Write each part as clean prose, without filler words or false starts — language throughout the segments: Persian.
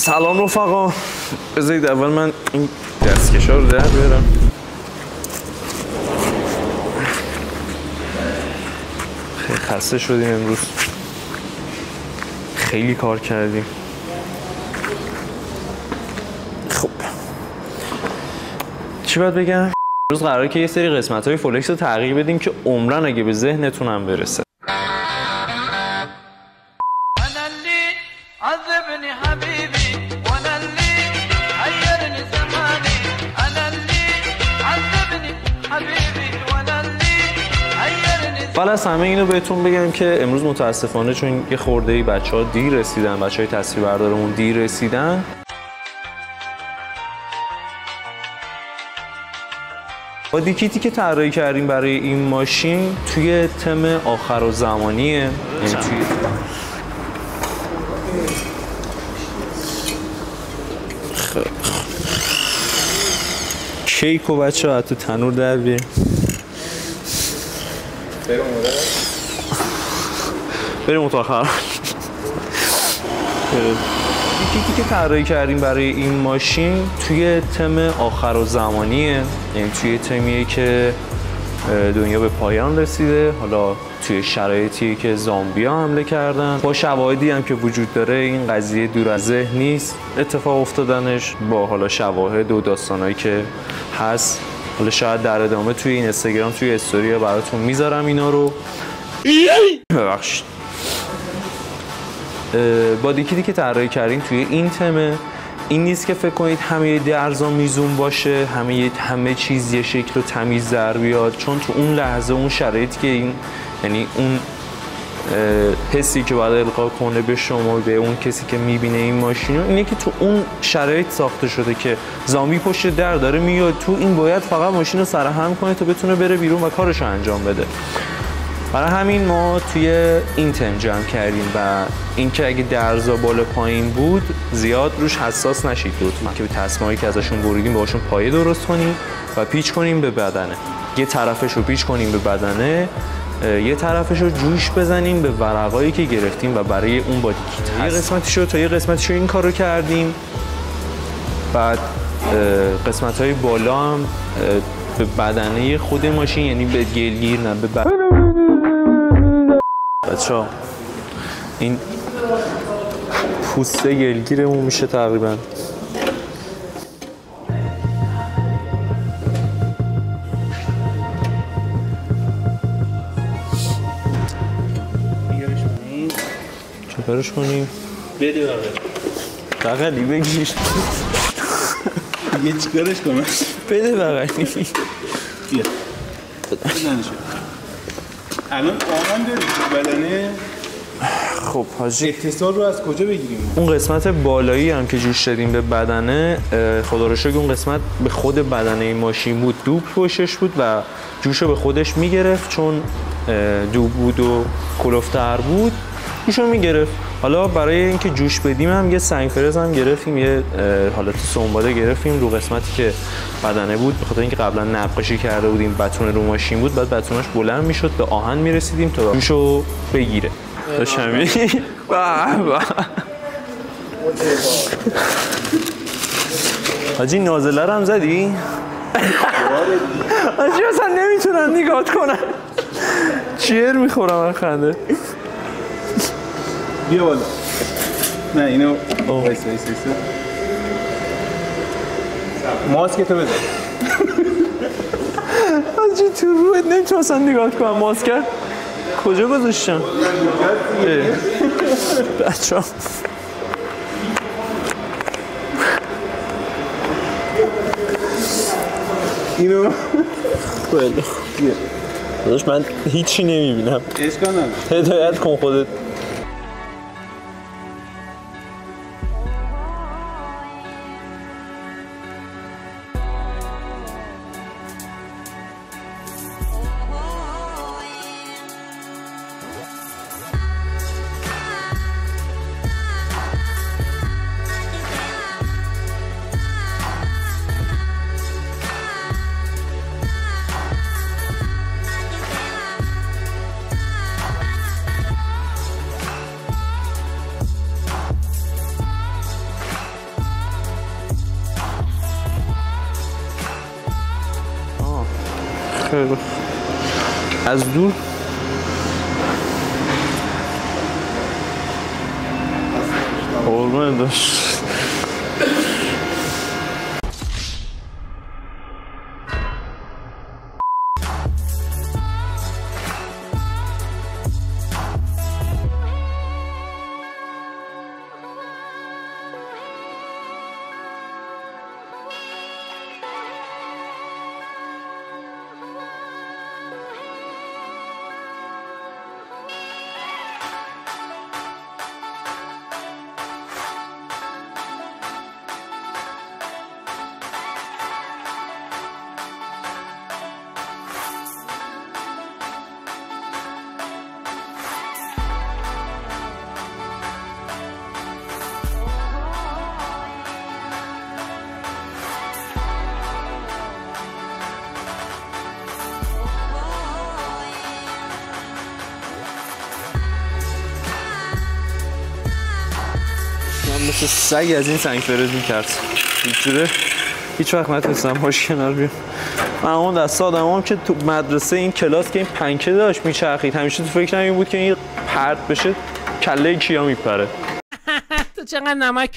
سلام رفقا، بذارید اول من این دستکشا رو در بیارم. خیلی خسته شدیم امروز، خیلی کار کردیم. خب چی باید بگم؟ امروز قراره که یه سری قسمت‌های فولکس رو تغییر بدیم که عمرن اگه به ذهنتونم برسه. ولی از همه اینو بهتون بگم که امروز متاسفانه چون یه خورده‌ای بچه‌ها دیر رسیدن، بچه‌های تصویربردارمون دیر رسیدن، با دیکیتی که طراحی کردیم برای این ماشین توی تم آخرالزمانیه، یعنی توی کیکو بچه‌ها تو تنور در بیاریم. بریم اتاق خراب. دیکیتی که طراحی کردیم برای این ماشین توی تم آخرالزمانیه، یعنی توی تمیه که دنیا به پایان رسیده، حالا توی شرایطی که زامبیا حمله کردن، با شواهدی هم که وجود داره این قضیه دور از ذهن نیست اتفاق افتادنش، با حالا شواهد و داستانایی که هست. حالا شاید در ادامه توی این اینستاگرام توی استوری براتون میذارم اینا رو. ببخشید. با دیکیتی که طراحی کردیم توی این تمه این نیست که فکر کنید همه درزا میزون باشه، همه چیز یه شکل و تمیز در بیاد، چون تو اون لحظه اون شرایطی که این، یعنی اون حسی که باید القا کنه به شما، به اون کسی که میبینه این ماشینو، اینه که تو اون شرایط ساخته شده که زامبی پشت در داره میاد تو، این باید فقط ماشین رو سرهم کنه تا بتونه بره بیرون و کارشو انجام بده. برای همین ما توی این تم جمع کردیم و اینکه اگه درزا بالا پایین بود زیاد روش حساس نشید لطفاً، که تصمیمایی که ازشون بریدیم باشون پایه درست کنیم و پیچ کنیم به بدنه. یه طرفش رو پیچ کنیم به بدنه، یه طرفش رو جوش بزنیم به ورقایی که گرفتیم و برای اون بادی کیت هست. یه قسمتش رو این کارو کردیم. بعد قسمت‌های بالا هم به بدنه خود ماشین، یعنی به گلگیر نه به بچه‌ها این پوسته گلگیرمون میشه تقریبا. چکارش کنیم؟ بده بغلی بگیر. یه چیکارش کنم؟ بده بغلی. بیا بزنشو. الان آهن داری بدنه. خب حاجی اتصال رو از کجا بگیریم؟ اون قسمت بالایی هم که جوش دادیم به بدنه، خدا رو شکر اون قسمت به خود بدنه این ماشین بود، دوب پشتش بود و جوشو به خودش میگرفت، چون دوب بود و کلفتر بود جوشو میگرفت. حالا برای اینکه جوش بدیم هم یه سنگ فرز هم گرفتیم، یه حالت سنباده گرفتیم رو قسمتی که بدنه بود، به خاطر اینکه قبلا نقاشی کرده بودیم بتونه رو ماشین بود، بعد بتونش بلند میشد به آهن میرسیدیم تا جوشو بگیره. داشتم حاجی نازله رو هم زدی؟ حاجی اصلا نمیتونن نگاه کنن، چیر میخورم من خنده. بیا بالا. نه اینو وایس ماسکتو بذار. حاجی تو روت نمیتونم اصلا نگاه کنم. ماسکت کجا گذاشتم؟ بچه ها اینو خیلی خوب. داداش من هیچی نمیبینم. اشکال نداره. هدایت کن خودت. خیلی از دور قربون داشت. مثل سگ از این سنگ فرز میکرد هیچ وقت نتونستم باش کنار بیام. من اون دسته آدم هم که تو مدرسه این کلاس که این پنکه داشت میچرخید همیشه تو فکرم این بود که این پرت بشه کله کیا میپره. تو چقدر نمک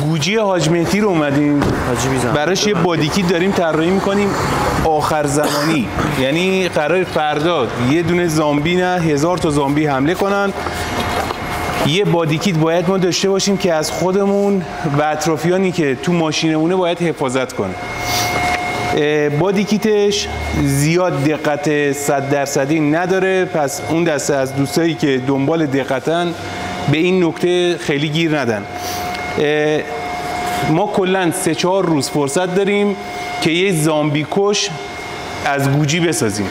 گوجی حاج مهدی رو اومدیم براش یه بادیکیت داریم طراحی میکنیم آخر زمانی، یعنی قرار فردا یه دونه زامبی نه 1000 تا زامبی حمله کنن. یه بادیکیت باید ما داشته باشیم که از خودمون و اطرافیانی که تو ماشینمونه باید حفاظت کنه. بادیکیتش زیاد دقت 100% نداره، پس اون دسته از دوستایی که دنبال دقتن به این نکته خیلی گیر ندن. ما کلاً 3-4 روز فرصت داریم که یه زامبی کش از گوجی بسازیم.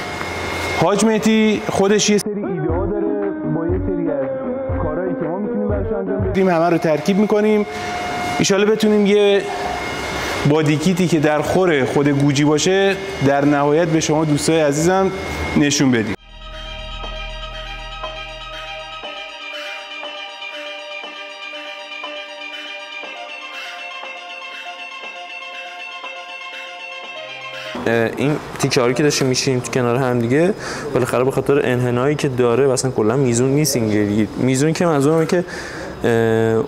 حاج مهدی خودش یه سری ایده ها داره با یه سری از کارهایی که ما میتونیم براش انجام بدیم، همه رو ترکیب میکنیم ان شاءالله بتونیم یه بادیکیتی که در خور خود گوجی باشه در نهایت به شما دوستای عزیزم نشون بدیم. این تیکه‌هایی که داشتیم میشیم تو کنار هم دیگه بالاخره به خاطر انحنایی که داره و اصلا کلا میزون نیست این میزون که منظورمه که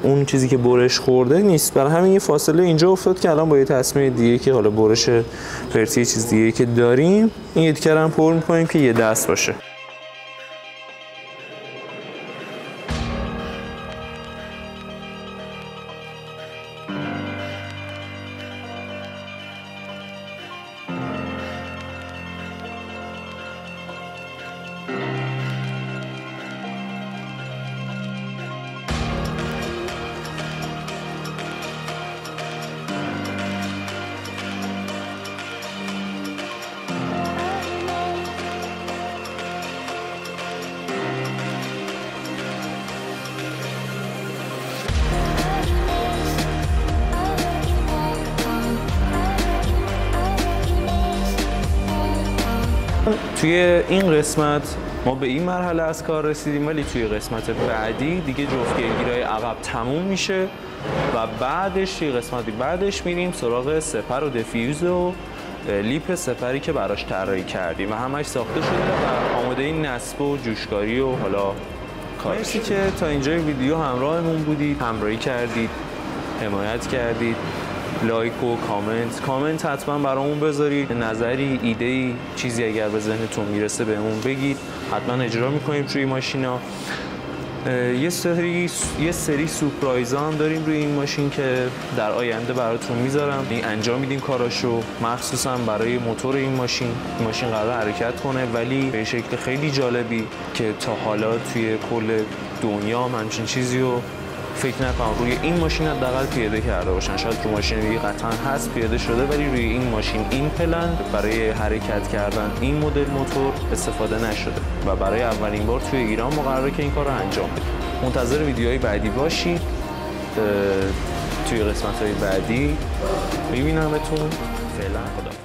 اون چیزی که برش خورده نیست، برای همین یه فاصله اینجا افتاد که الان با یه تصمیم دیگه که حالا برش پرتی چیز دیگه که داریم این یه تیکه رو هم پر می‌کنیم که یه دست باشه. توی این قسمت ما به این مرحله از کار رسیدیم، ولی توی قسمت بعدی دیگه جفتگیرهای عقب تموم میشه و بعدش توی قسمت بعدش میریم سراغ سپر و دفیوز و لیپ سپری که براش طراحی کردیم و همش ساخته شده و آماده نصب و جوشکاری و حالا کارش. مرسی که تا اینجای ویدیو همراهمون بودید، همراهی کردید، حمایت کردید. لایک و کامنت حتما برامون بذارید. نظری، ایده‌ای، چیزی اگر به ذهنتون میرسه بهمون بگید، حتما اجرا میکنیم روی ماشینا. یه سری سورپرایزا هم داریم روی این ماشین که در آینده براتون میذارم. انجام میدیم کاراشو، مخصوصا برای موتور این ماشین قرار حرکت کنه، ولی به شکل خیلی جالبی که تا حالا توی کل دنیا همچین چیزی رو فکر نکنم روی این ماشین حداقل پیاده کرده باشن. شاید رو ماشین دیگه قطعا هست پیاده شده، ولی روی این ماشین این پلن برای حرکت کردن این مدل موتور استفاده نشده و برای اولین بار توی ایران ما قراره که این کار رو انجام بدیم. منتظر ویدیوهای بعدی باشید. توی قسمت‌های بعدی می‌بینمتون. فعلا خداحافظ.